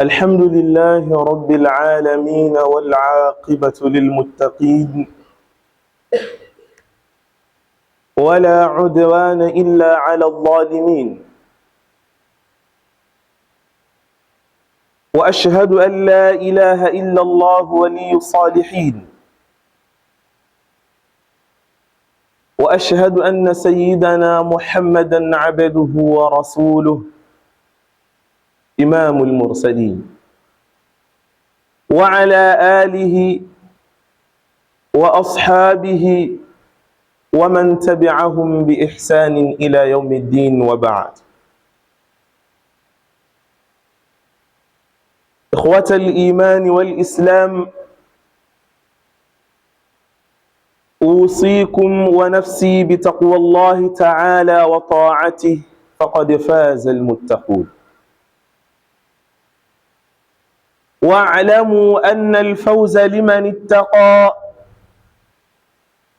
الحمد لله رب العالمين والعاقبة للمتقين ولا عدوان إلا على الظالمين، وأشهد أن لا إله إلا الله ولي الصالحين، وأشهد أن سيدنا محمدا عبده ورسوله إمام المرسلين، وعلى آله وأصحابه ومن تبعهم بإحسان إلى يوم الدين، وبعد. إخوة الإيمان والإسلام، أوصيكم ونفسي بتقوى الله تعالى وطاعته، فقد فاز المتقون. واعلموا أن الفوز لمن اتقى،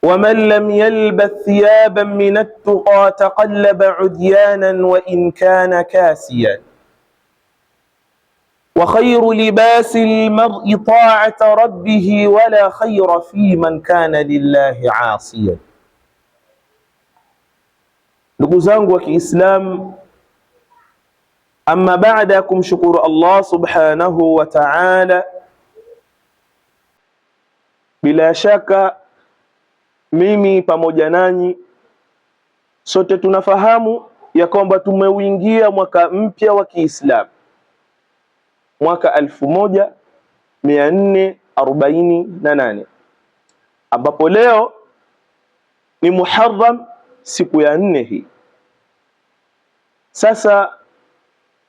ومن لم يلبث ثيابا من التقى تقلب عديانا وإن كان كاسيا، وخير لباس المرء طاعة ربه، ولا خير في من كان لله عاصيا. Ndugu zangu wa Kiislamu, amma baada ya kumshukuru Allah subhanahu wa ta'ala, bila shaka mimi pamoja nanyi sote tunafahamu ya kwamba tumeuingia mwaka mpya wa Kiislamu, mwaka 1448, ambapo leo ni Muharram, siku ya 4 hii. Sasa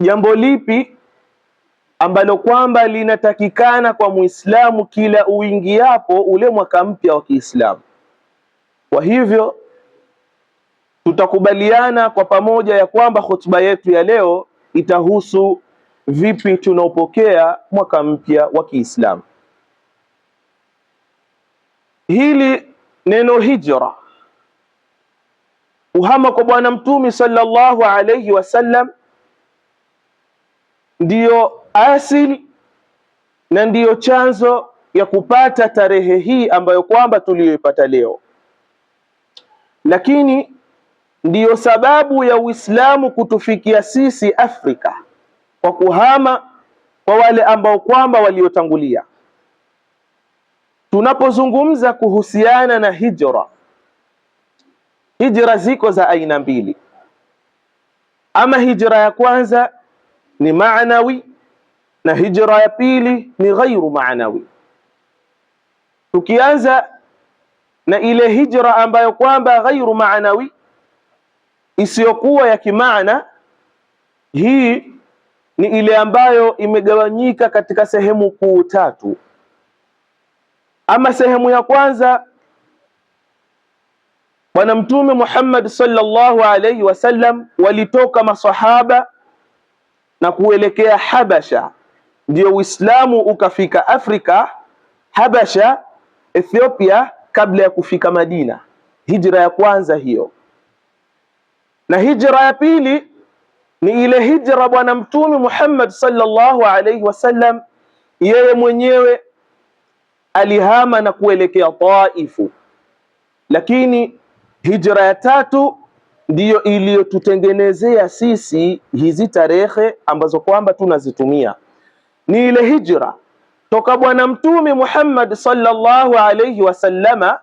jambo lipi ambalo kwamba linatakikana kwa Muislamu kila uingiapo ule mwaka mpya wa Kiislamu? Kwa hivyo tutakubaliana kwa pamoja ya kwamba hotuba yetu ya leo itahusu vipi tunaopokea mwaka mpya wa Kiislamu. Hili neno hijra, uhama kwa Bwana Mtume sallallahu alayhi wasallam, ndiyo asili na ndiyo chanzo ya kupata tarehe hii ambayo kwamba tuliyoipata leo, lakini ndiyo sababu ya Uislamu kutufikia sisi Afrika kwa kuhama kwa wale ambao kwamba waliotangulia. Tunapozungumza kuhusiana na hijra, hijra ziko za aina mbili. Ama hijra ya kwanza ni maanawi na hijra ya pili ni ghairu maanawi. Tukianza na ile hijra ambayo kwamba ghairu maanawi, isiyokuwa ya kimaana, hii ni ile ambayo imegawanyika katika sehemu kuu 3. Ama sehemu ya kwanza, Bwana Mtume Muhammad sallallahu alayhi wasallam walitoka masahaba na kuelekea Habasha, ndio Uislamu ukafika Afrika, Habasha, Ethiopia, kabla ya kufika Madina. Hijra ya kwanza hiyo. Na hijra ya pili ni ile hijra Bwana Mtume Muhammad sallallahu alayhi wasallam yeye mwenyewe alihama na kuelekea Taifu. Lakini hijra ya tatu ndiyo iliyotutengenezea sisi hizi tarehe ambazo kwamba tunazitumia. Ni ile hijra toka Bwana Mtume Muhammad sallallahu alayhi wasallama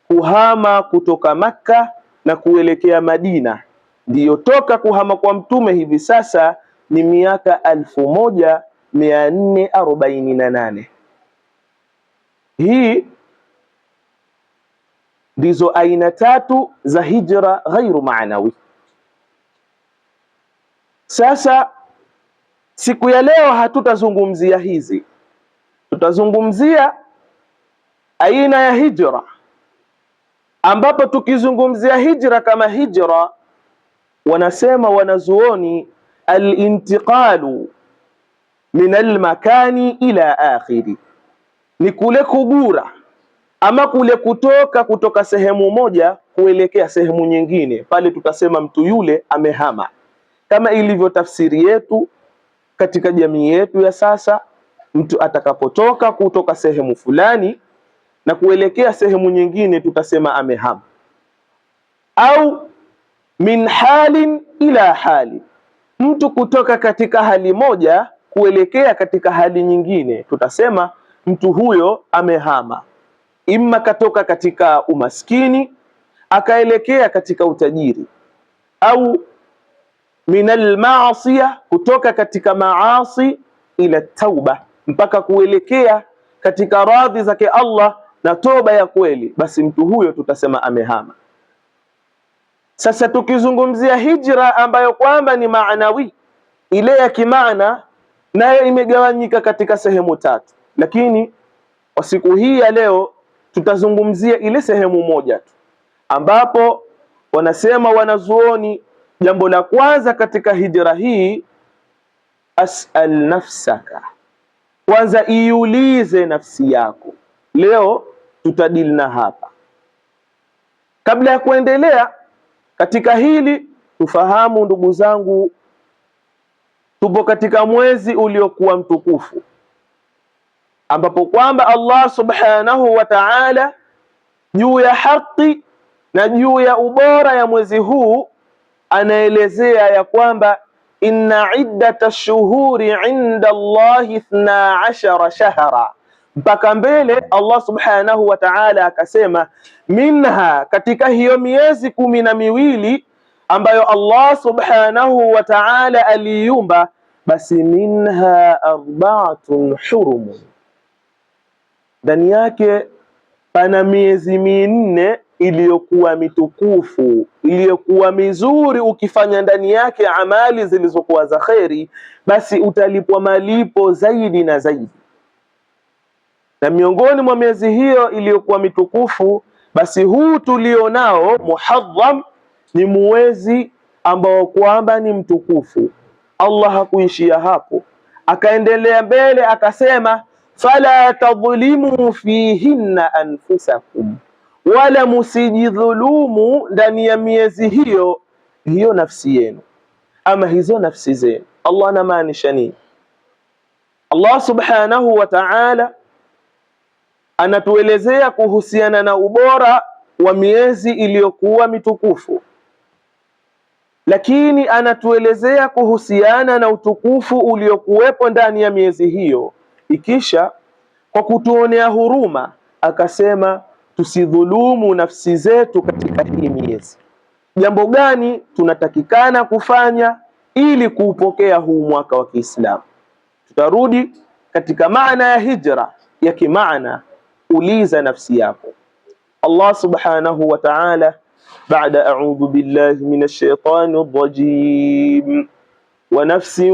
kuhama kutoka Makka na kuelekea Madina. Ndiyo toka kuhama kwa Mtume hivi sasa ni miaka 1448. Hii ndizo aina 3 za hijra ghairu maanawi. Sasa siku ya leo hatutazungumzia hizi, tutazungumzia aina ya hijra, ambapo tukizungumzia hijra kama hijra, wanasema wanazuoni al-intiqalu min al-makani ila akhiri, ni kule kugura ama kule kutoka sehemu moja kuelekea sehemu nyingine. Pale tutasema mtu yule amehama, kama ilivyo tafsiri yetu katika jamii yetu ya sasa, mtu atakapotoka kutoka sehemu fulani na kuelekea sehemu nyingine tutasema amehama, au min halin ila hali, mtu kutoka katika hali moja kuelekea katika hali nyingine tutasema mtu huyo amehama, imma katoka katika umaskini akaelekea katika utajiri, au min almaasiya, kutoka katika maasi ila tauba, mpaka kuelekea katika radhi zake Allah na toba ya kweli, basi mtu huyo tutasema amehama. Sasa tukizungumzia hijra ambayo kwamba ni maanawi, ile ya kimaana, nayo imegawanyika katika sehemu tatu, lakini kwa siku hii ya leo tutazungumzia ile sehemu moja tu, ambapo wanasema wanazuoni, jambo la kwanza katika hijra hii, as'al nafsaka, kwanza iulize nafsi yako. Leo tutadili na hapa. Kabla ya kuendelea katika hili, tufahamu ndugu zangu, tupo katika mwezi uliokuwa mtukufu, ambapo kwamba Allah subhanahu wa ta'ala juu ya haki na juu ya ubora ya mwezi huu anaelezea ya kwamba inna iddata shuhuri inda Allahi 12 shahra, mpaka mbele Allah subhanahu wa ta'ala akasema minha, katika hiyo miezi 12 ambayo Allah subhanahu wa ta'ala aliiumba, basi minha 4 hurum, ndani yake pana miezi 4 iliyokuwa mitukufu, iliyokuwa mizuri. Ukifanya ndani yake amali zilizokuwa za kheri, basi utalipwa malipo zaidi na zaidi. Na miongoni mwa miezi hiyo iliyokuwa mitukufu, basi huu tulionao Muharram ni mwezi ambao kwamba ni mtukufu. Allah hakuishia hapo, akaendelea mbele akasema, fala tadhlimu fihinna anfusakum, wala musijidhulumu ndani ya miezi hiyo nafsi yenu, ama hizo nafsi zenu. Allah anamaanisha nini? Allah subhanahu wa ta'ala anatuelezea kuhusiana na ubora wa miezi iliyokuwa mitukufu, lakini anatuelezea kuhusiana na utukufu uliokuwepo ndani ya miezi hiyo, ikisha kwa kutuonea huruma akasema tusidhulumu nafsi zetu katika hii miezi. Jambo gani tunatakikana kufanya ili kuupokea huu mwaka wa Kiislamu? Tutarudi katika maana ya hijra ya kimaana. Uliza nafsi yako. Allah subhanahu wa ta'ala, baada a'udhu billahi minash shaitani rrajim, wa nafsin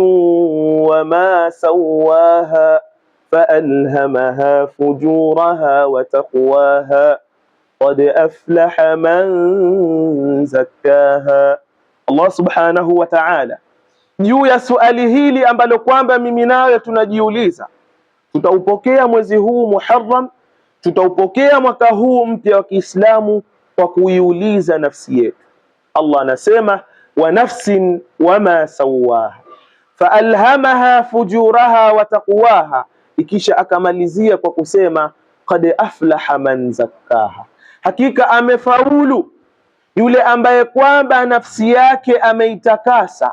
wa ma sawaha فألهمها فجورها وتقواها قد أفلح من زكاها. Allah subhanahu wa ta'ala juu ya suali hili ambalo kwamba mimi nawe tunajiuliza, tutaupokea mwezi huu Muharram, tutaupokea mwaka huu mpya wa Kiislamu kwa kuiuliza nafsi yetu. Allah anasema wa nafsin wama sawaha faalhamaha fujuraha wa taqwaha, ikisha akamalizia kwa kusema qad aflaha man zakkaha, hakika amefaulu yule ambaye kwamba nafsi yake ameitakasa.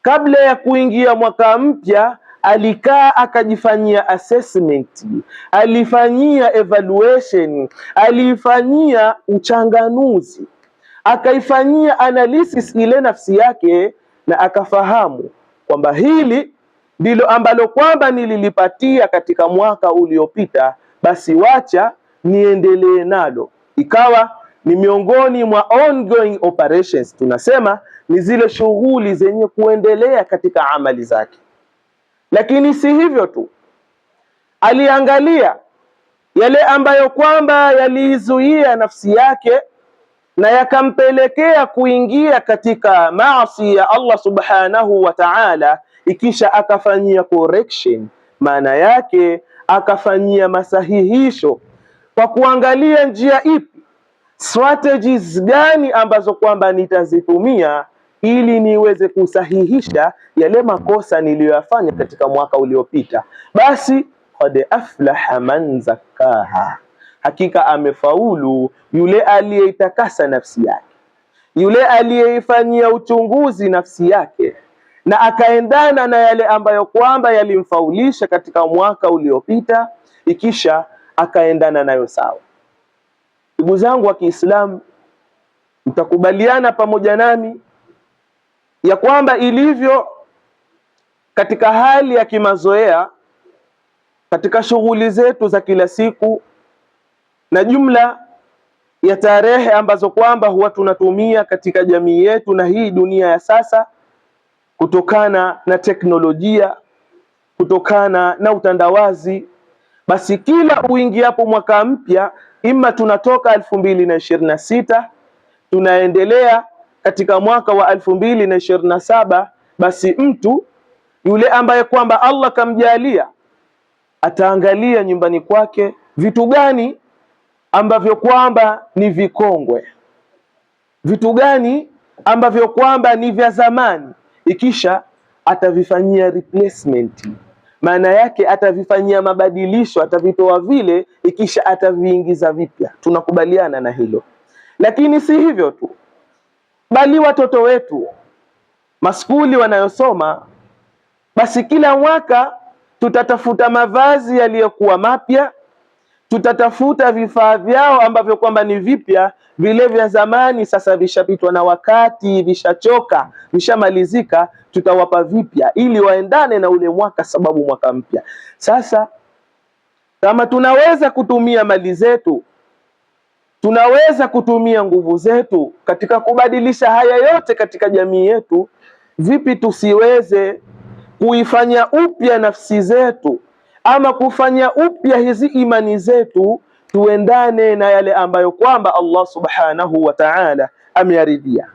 Kabla ya kuingia mwaka mpya alikaa akajifanyia assessment, alifanyia evaluation, alifanyia uchanganuzi, akaifanyia analysis ile nafsi yake, na akafahamu kwamba hili ndilo ambalo kwamba nililipatia katika mwaka uliopita, basi wacha niendelee nalo. Ikawa ni miongoni mwa ongoing operations, tunasema ni zile shughuli zenye kuendelea katika amali zake. Lakini si hivyo tu, aliangalia yale ambayo kwamba yaliizuia nafsi yake na yakampelekea kuingia katika maasi ya Allah subhanahu wa ta'ala, ikisha akafanyia correction, maana yake akafanyia masahihisho kwa kuangalia njia ipi, strategies gani ambazo kwamba nitazitumia ili niweze kusahihisha yale makosa niliyoyafanya katika mwaka uliopita. Basi qad aflaha man zakkaha, hakika amefaulu yule aliyeitakasa nafsi yake, yule aliyeifanyia uchunguzi nafsi yake na akaendana na yale ambayo kwamba yalimfaulisha katika mwaka uliopita, ikisha akaendana nayo sawa. Ndugu zangu wa Kiislamu, mtakubaliana pamoja nami ya kwamba ilivyo katika hali ya kimazoea katika shughuli zetu za kila siku na jumla ya tarehe ambazo kwamba huwa tunatumia katika jamii yetu na hii dunia ya sasa, kutokana na teknolojia, kutokana na utandawazi, basi kila uingiapo mwaka mpya, ima tunatoka 2026 tunaendelea katika mwaka wa 2027, basi mtu yule ambaye kwamba Allah kamjalia ataangalia nyumbani kwake vitu gani ambavyo kwamba ni vikongwe, vitu gani ambavyo kwamba ni vya zamani, ikisha atavifanyia replacement. Maana yake atavifanyia mabadilisho, atavitoa vile, ikisha ataviingiza vipya. Tunakubaliana na hilo. Lakini si hivyo tu, bali watoto wetu maskuli wanayosoma, basi kila mwaka tutatafuta mavazi yaliyokuwa mapya, tutatafuta vifaa vyao ambavyo kwamba ni vipya, vile vya zamani sasa vishapitwa na wakati, vishachoka, vishamalizika, tutawapa vipya ili waendane na ule mwaka, sababu mwaka mpya. Sasa kama tunaweza kutumia mali zetu, tunaweza kutumia nguvu zetu katika kubadilisha haya yote katika jamii yetu, vipi tusiweze kuifanya upya nafsi zetu ama kufanya upya hizi imani zetu, tuendane na yale ambayo kwamba Allah subhanahu wa ta'ala ameyaridhia.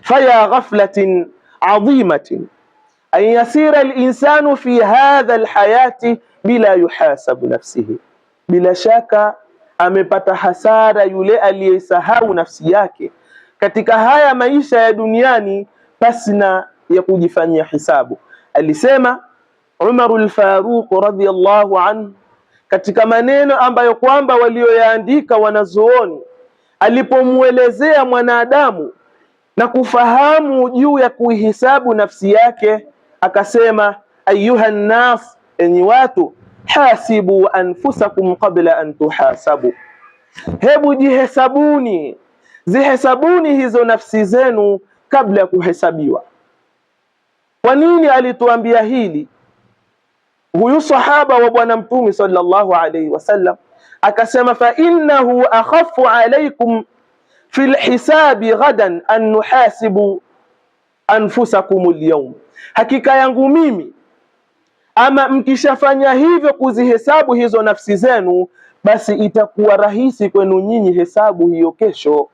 Faya ghaflatin adhimatin an yasira al-insanu fi hadha al-hayati bila yuhasabu nafsihi, bila shaka amepata hasara yule aliyesahau nafsi yake katika haya maisha ya duniani pasina ya kujifanyia hisabu. Alisema Umar al-Faruq radhiyallahu anhu katika maneno ambayo kwamba walioyaandika wanazuoni, alipomuelezea mwanadamu na kufahamu juu ya kuihisabu nafsi yake, akasema ayuha nnas, enyi watu, hasibu anfusakum qabla an tuhasabu, hebu jihesabuni, zihesabuni hizo nafsi zenu kabla ya kuhesabiwa. Kwa nini alituambia hili huyu sahaba wa bwana mtume sallallahu alayhi wasallam? Akasema fa innahu akhafu alaykum fi lhisabi ghadan an nuhasibu anfusakum alyawm, hakika yangu mimi, ama mkishafanya hivyo kuzihesabu hizo nafsi zenu, basi itakuwa rahisi kwenu nyinyi hesabu hiyo kesho.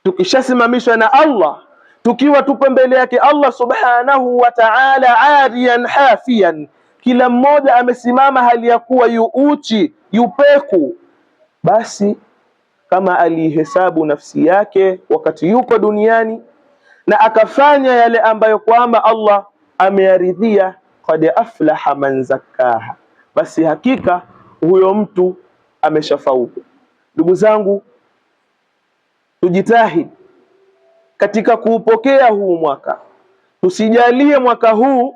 Tukishasimamishwa na Allah, tukiwa tupo mbele yake Allah subhanahu wa ta'ala, ariyan hafian, kila mmoja amesimama hali ya kuwa yuuchi, yupeku, basi kama alihesabu nafsi yake wakati yuko duniani na akafanya yale ambayo kwamba Allah ameyaridhia, qad aflaha man zakkaha, basi hakika huyo mtu ameshafaulu. Ndugu zangu, tujitahidi katika kuupokea huu mwaka. Tusijalie mwaka huu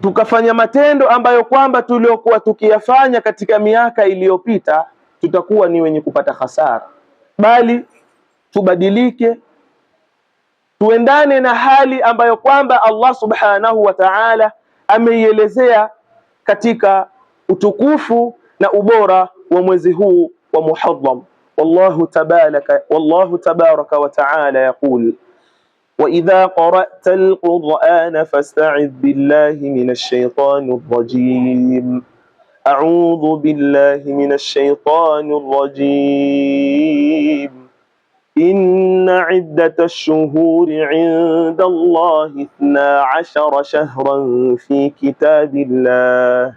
tukafanya matendo ambayo kwamba tuliokuwa tukiyafanya katika miaka iliyopita, tutakuwa ni wenye kupata hasara, bali tubadilike, tuendane na hali ambayo kwamba Allah subhanahu wa ta'ala ameielezea katika utukufu na ubora wa mwezi huu wa Muharram. Wallahu tabaraka wa ta'ala yaqul وإذا قرأت القرآن فاستعذ بالله من الشيطان الرجيم أعوذ بالله من الشيطان الرجيم إن عدة الشهور عند الله 12 شهرا في كتاب الله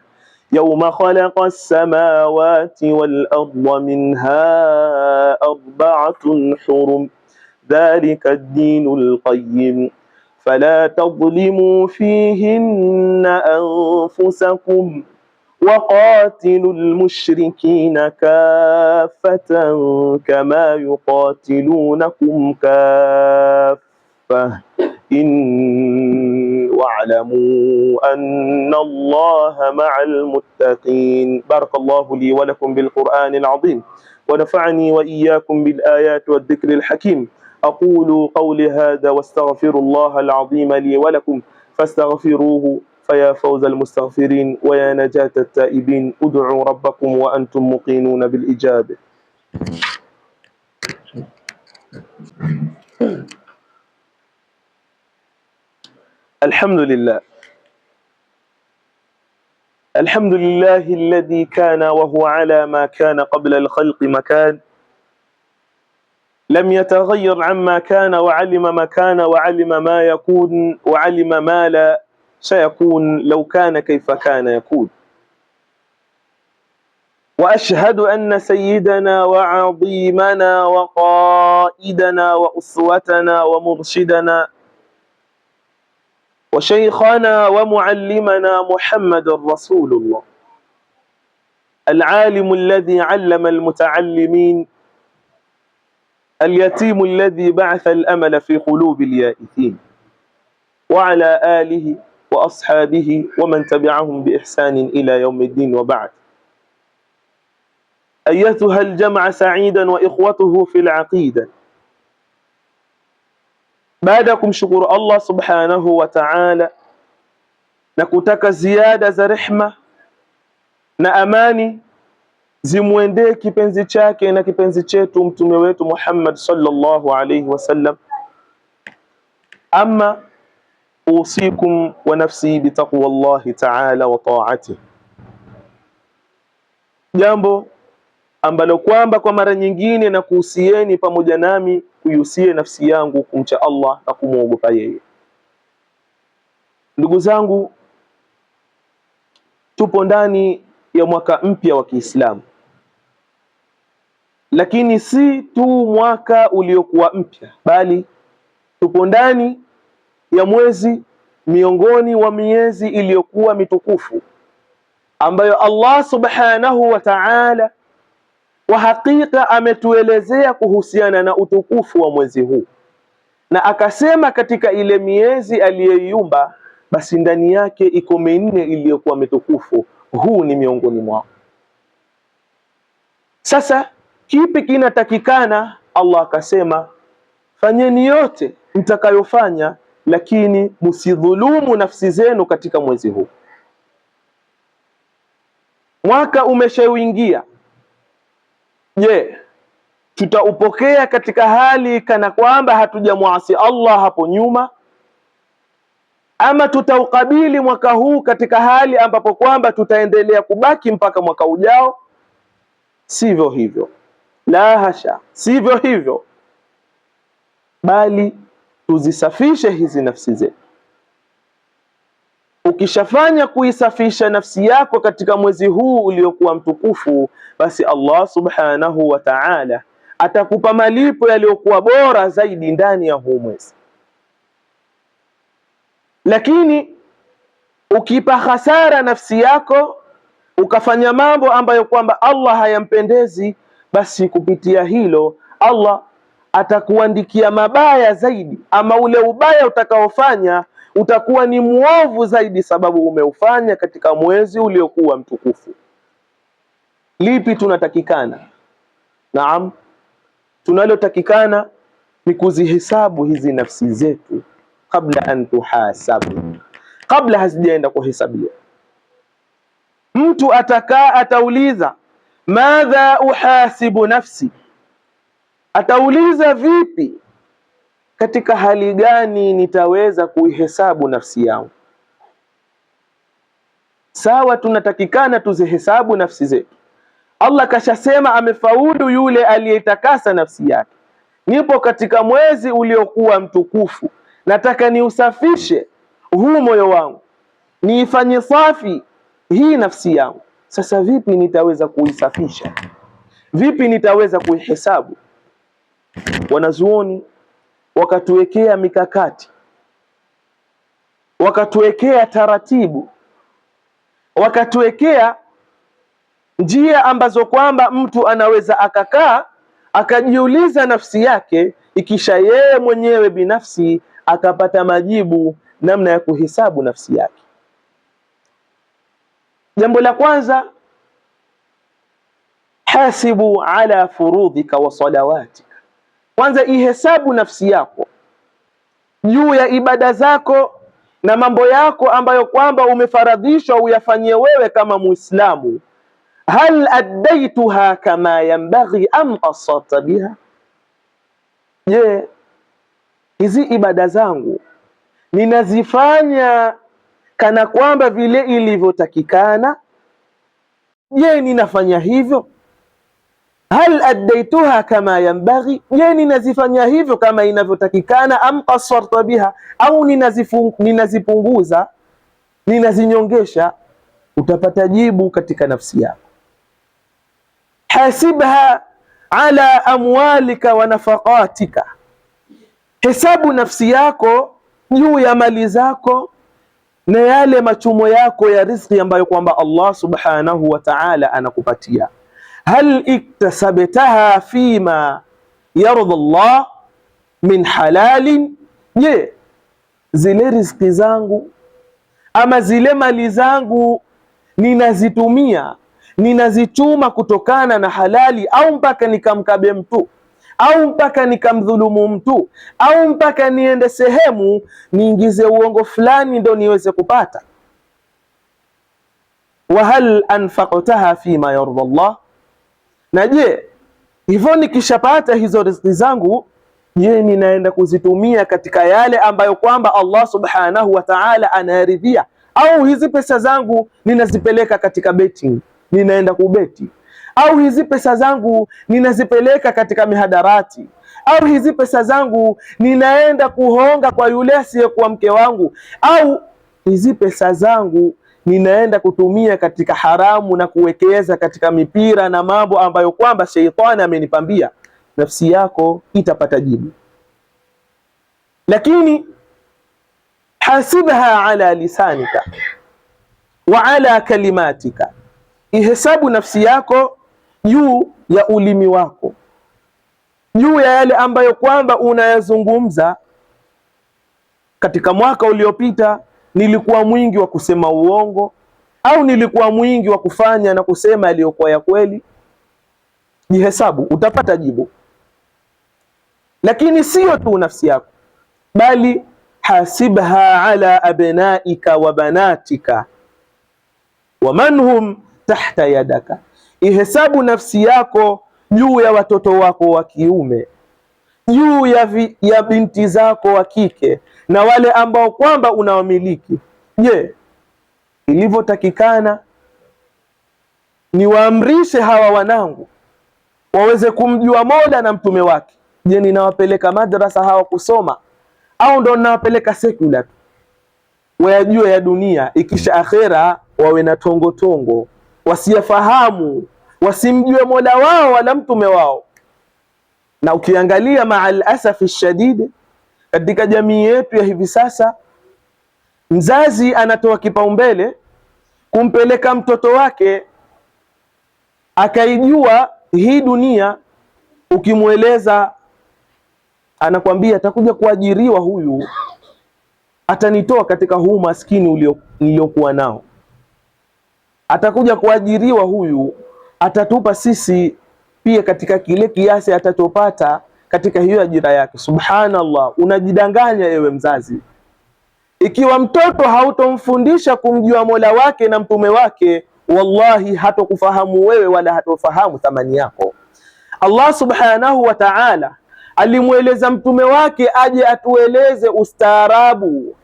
يوم خلق السماوات والأرض منها 4 حرم ذلك الدين القيم فلا تظلموا فيهن أنفسكم وقاتلوا المشركين كافة كما يقاتلونكم كافة واعلموا أن الله مع المتقين. بارك الله لي ولكم بالقرآن العظيم ونفعني وإياكم بالآيات والذكر الحكيم. أقول قولي هذا واستغفر الله العظيم لي ولكم فاستغفروه فيا فوز المستغفرين ويا نجاة التائبين. ادعوا ربكم وأنتم موقنون بالإجابة. الحمد لله، الحمد لله الذي كان وهو على ما كان قبل الخلق مكان، لم يتغير عما كان وعلم ما كان وعلم ما يكون وعلم ما لا سيكون لو كان كيف كان يكون. وأشهد أن سيدنا وعظيمنا وقائدنا وأسوتنا ومرشدنا وشيخنا ومعلمنا محمد رسول الله، العالم الذي علم المتعلمين، اليتيم الذي بعث الأمل في قلوب اليائسين، وعلى آله وأصحابه ومن تبعهم بإحسان إلى يوم الدين. وبعد، أيتها الجمع سعيدا وإخوته في العقيدة، baada kumshukuru Allah subhanahu wa ta'ala na kutaka ziada za rehma na amani zimwendee kipenzi chake na kipenzi chetu mtume wetu Muhammad sallallahu alayhi wasallam, amma usikum wa nafsi bitaqwa Allah ta'ala wa ta'atihi, jambo ambalo kwamba kwa mara nyingine na kuhusieni pamoja nami kuihusie nafsi yangu kumcha Allah na kumwogopa yeye. Ndugu zangu, tupo ndani ya mwaka mpya wa Kiislamu, lakini si tu mwaka uliokuwa mpya, bali tupo ndani ya mwezi miongoni wa miezi iliyokuwa mitukufu ambayo Allah subhanahu wa ta'ala kwa hakika ametuelezea kuhusiana na utukufu wa mwezi huu, na akasema katika ile miezi aliyeiumba, basi ndani yake iko minne iliyokuwa mitukufu. Huu ni miongoni mwao. Sasa kipi kinatakikana? Allah akasema, fanyeni yote mtakayofanya, lakini msidhulumu nafsi zenu katika mwezi huu. Mwaka umeshauingia. Je, tutaupokea katika hali kana kwamba hatujamwasi Allah hapo nyuma, ama tutaukabili mwaka huu katika hali ambapo kwamba tutaendelea kubaki mpaka mwaka ujao? Sivyo hivyo, la hasha, sivyo hivyo, bali tuzisafishe hizi nafsi zetu. Ukishafanya kuisafisha nafsi yako katika mwezi huu uliokuwa mtukufu, basi Allah subhanahu wa ta'ala atakupa malipo yaliyokuwa bora zaidi ndani ya huu mwezi. Lakini ukipa hasara nafsi yako, ukafanya mambo ambayo kwamba Allah hayampendezi, basi kupitia hilo Allah atakuandikia mabaya zaidi, ama ule ubaya utakaofanya utakuwa ni muovu zaidi, sababu umeufanya katika mwezi uliokuwa mtukufu. Lipi tunatakikana? Naam, tunalotakikana ni kuzihesabu hizi nafsi zetu kabla an tuhasabu, kabla hazijaenda kuhesabiwa. Mtu atauliza madha uhasibu nafsi, atauliza vipi, katika hali gani nitaweza kuihesabu nafsi yangu? Sawa, tunatakikana tuzihesabu nafsi zetu. Allah kashasema amefaulu yule aliyetakasa nafsi yake. Nipo katika mwezi uliokuwa mtukufu, nataka niusafishe huu moyo wangu, niifanye safi hii nafsi yangu. Sasa vipi nitaweza kuisafisha? Vipi nitaweza kuihesabu? Wanazuoni wakatuwekea mikakati, wakatuwekea taratibu, wakatuwekea njia ambazo kwamba mtu anaweza akakaa akajiuliza nafsi yake, ikisha yeye mwenyewe binafsi akapata majibu namna ya kuhesabu nafsi yake. Jambo la kwanza, hasibu ala furudhika wa salawatika. Kwanza ihesabu nafsi yako juu ya ibada zako na mambo yako ambayo kwamba umefaradhishwa uyafanyie wewe kama Muislamu. Hal addaituha kama yanbaghi am qasarta biha, je, hizi ibada zangu ninazifanya kana kwamba vile ilivyotakikana? Je, ninafanya hivyo? Hal addaituha kama yanbaghi, je, ninazifanya hivyo kama inavyotakikana? Am qasarta biha, au ninazipunguza, ninazinyongesha? Utapata jibu katika nafsi yako. Hasibha ala amwalika wa nafaqatika, hesabu nafsi yako juu ya mali zako na yale machumo yako ya riziki ambayo kwamba Allah subhanahu wa ta'ala anakupatia. Hal iktasabtaha fima yarda Allah min halalin, je, zile riziki zangu ama zile mali zangu ninazitumia, ninazichuma kutokana na halali, au mpaka nikamkabe mtu, au mpaka nikamdhulumu mtu, au mpaka niende sehemu niingize uongo fulani ndo niweze kupata? Wa hal anfaqtaha fima yarda Allah, na je, hivyo nikishapata hizo riziki zangu, je, ninaenda kuzitumia katika yale ambayo kwamba Allah subhanahu wa ta'ala anayaridhia? Au hizi pesa zangu ninazipeleka katika betting, ninaenda kubeti? Au hizi pesa zangu ninazipeleka katika mihadarati? Au hizi pesa zangu ninaenda kuhonga kwa yule asiyekuwa mke wangu? Au hizi pesa zangu ninaenda kutumia katika haramu na kuwekeza katika mipira na mambo ambayo kwamba sheitani amenipambia? Nafsi yako itapata jibu. Lakini hasibha ala lisanika wa ala kalimatika, ihesabu nafsi yako juu ya ulimi wako, juu ya yale ambayo kwamba unayazungumza. Katika mwaka uliopita nilikuwa mwingi wa kusema uongo, au nilikuwa mwingi wa kufanya na kusema yaliyokuwa ya kweli? Jihesabu, utapata jibu. Lakini sio tu nafsi yako, bali hasibha ala abnaika wa banatika wa man hum tahta yadaka, ihesabu nafsi yako juu ya watoto wako wa kiume, juu ya binti zako wa kike na wale ambao kwamba unawamiliki. Je, ilivyotakikana niwaamrishe hawa wanangu waweze kumjua Mola na mtume wake? Je, ninawapeleka madrasa hawa kusoma, au ndo ninawapeleka secular wayajue ya dunia, ikisha akhera wawe na tongo tongo, wasiyafahamu, wasimjue Mola wao wala mtume wao? Na ukiangalia ma'al asafi shadid, katika jamii yetu ya hivi sasa, mzazi anatoa kipaumbele kumpeleka mtoto wake akaijua hii dunia. Ukimweleza anakwambia atakuja kuajiriwa huyu, atanitoa katika huu maskini niliokuwa nao, atakuja kuajiriwa huyu, atatupa sisi pia katika kile kiasi atachopata katika hiyo ajira yake. Subhanallah, unajidanganya ewe mzazi. Ikiwa mtoto hautomfundisha kumjua Mola wake na mtume wake, wallahi hatokufahamu wewe wala hatofahamu thamani yako. Allah subhanahu wa ta'ala alimweleza mtume wake aje atueleze ustaarabu,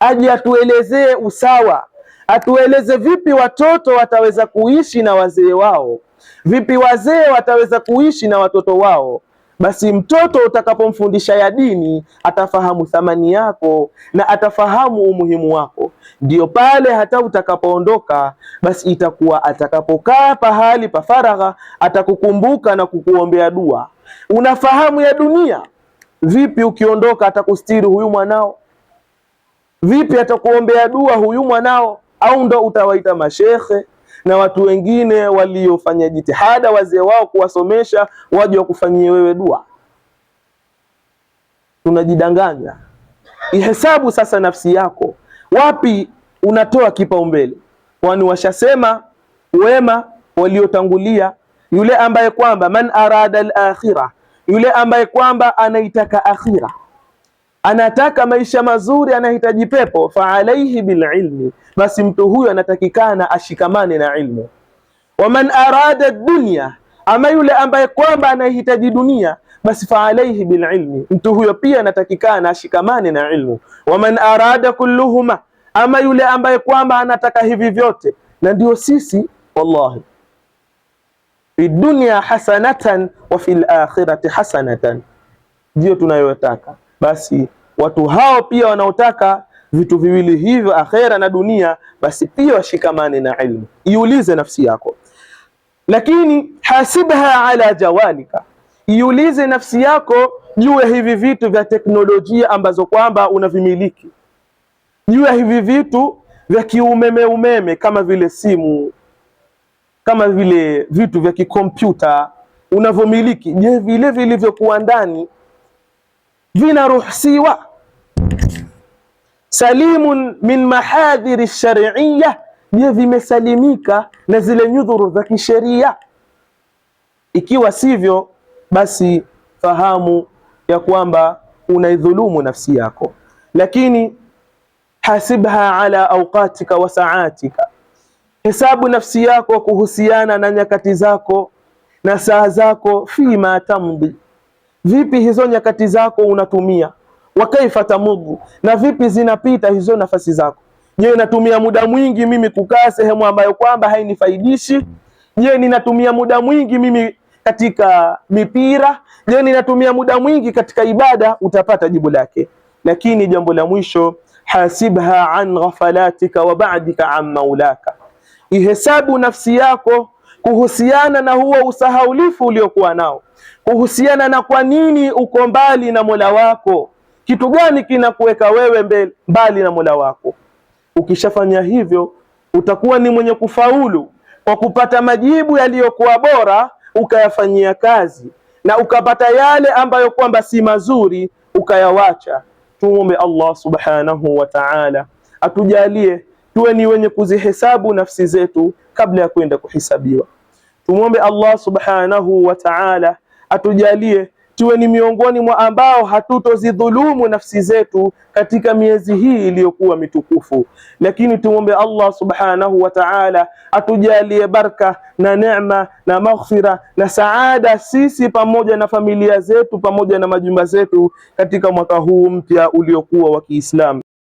aje atuelezee usawa, atueleze vipi watoto wataweza kuishi na wazee wao, vipi wazee wataweza kuishi na watoto wao. Basi mtoto utakapomfundisha ya dini atafahamu thamani yako na atafahamu umuhimu wako. Ndio pale hata utakapoondoka, basi itakuwa atakapokaa pahali pa faragha atakukumbuka na kukuombea dua. Unafahamu ya dunia, Vipi ukiondoka atakustiri huyu mwanao? Vipi atakuombea dua huyu mwanao? Au ndo utawaita mashekhe na watu wengine waliofanya jitihada wazee wao kuwasomesha waje wakufanyie wewe dua? Tunajidanganya. Ihesabu sasa nafsi yako, wapi unatoa kipaumbele? Kwani washasema wema waliotangulia, yule ambaye kwamba man arada al-akhirah, yule ambaye kwamba anaitaka akhira, anataka maisha mazuri, anahitaji pepo, fa alaihi bil ilmi, basi mtu huyo anatakikana ashikamane na ilmu. Wa man arada dunya, ama yule ambaye kwamba anahitaji dunia, basi fa alaihi bil ilmi, mtu huyo pia anatakikana ashikamane na ilmu. Wa man arada kulluhuma, ama yule ambaye kwamba anataka hivi vyote, na ndio sisi wallahi, fi dunya hasanatan wa fil akhirati hasanatan, ndio tunayotaka. Basi watu hao pia wanaotaka vitu viwili hivyo, akhera na dunia, basi pia washikamane na ilmu. Iulize nafsi yako, lakini hasibha ala jawalika, iulize nafsi yako juu ya hivi vitu vya teknolojia ambazo kwamba unavimiliki, juu ya hivi vitu vya kiumeme kama vile simu, kama vile vitu vya kikompyuta unavyomiliki. Je, vile vilivyokuwa ndani vinaruhusiwa? Salimun min mahadhiri shar'iyya, je vimesalimika na zile nyudhuru za kisheria? Ikiwa sivyo, basi fahamu ya kwamba unaidhulumu nafsi yako. Lakini hasibha ala awqatika wa saatika, hesabu nafsi yako kuhusiana na nyakati zako na saa zako. Fima tamdi, vipi hizo nyakati zako unatumia? Wa kaifa tamudhu, na vipi zinapita hizo nafasi zako? Je, natumia muda mwingi mimi kukaa sehemu ambayo kwamba hainifaidishi? Je, ninatumia muda mwingi mimi katika mipira? Je, ninatumia muda mwingi katika ibada? Utapata jibu lake. Lakini jambo la mwisho, hasibha an ghafalatika wa ba'dika an maulaka, ihesabu nafsi yako kuhusiana na huo usahaulifu uliokuwa nao, kuhusiana na kwa nini uko mbali na Mola wako. Kitu gani kinakuweka wewe mbali na Mola wako? Ukishafanya hivyo, utakuwa ni mwenye kufaulu kwa kupata majibu yaliyokuwa bora, ukayafanyia kazi, na ukapata yale ambayo kwamba si mazuri ukayawacha. Tuombe Allah subhanahu wa ta'ala atujalie tuwe ni wenye kuzihesabu nafsi zetu kabla ya kwenda kuhisabiwa. Tumwombe Allah subhanahu wa ta'ala atujalie tuwe ni miongoni mwa ambao hatutozidhulumu nafsi zetu katika miezi hii iliyokuwa mitukufu. Lakini tumwombe Allah subhanahu wa ta'ala atujalie baraka na neema na maghfira na saada, sisi pamoja na familia zetu pamoja na majumba zetu, katika mwaka huu mpya uliokuwa wa Kiislamu.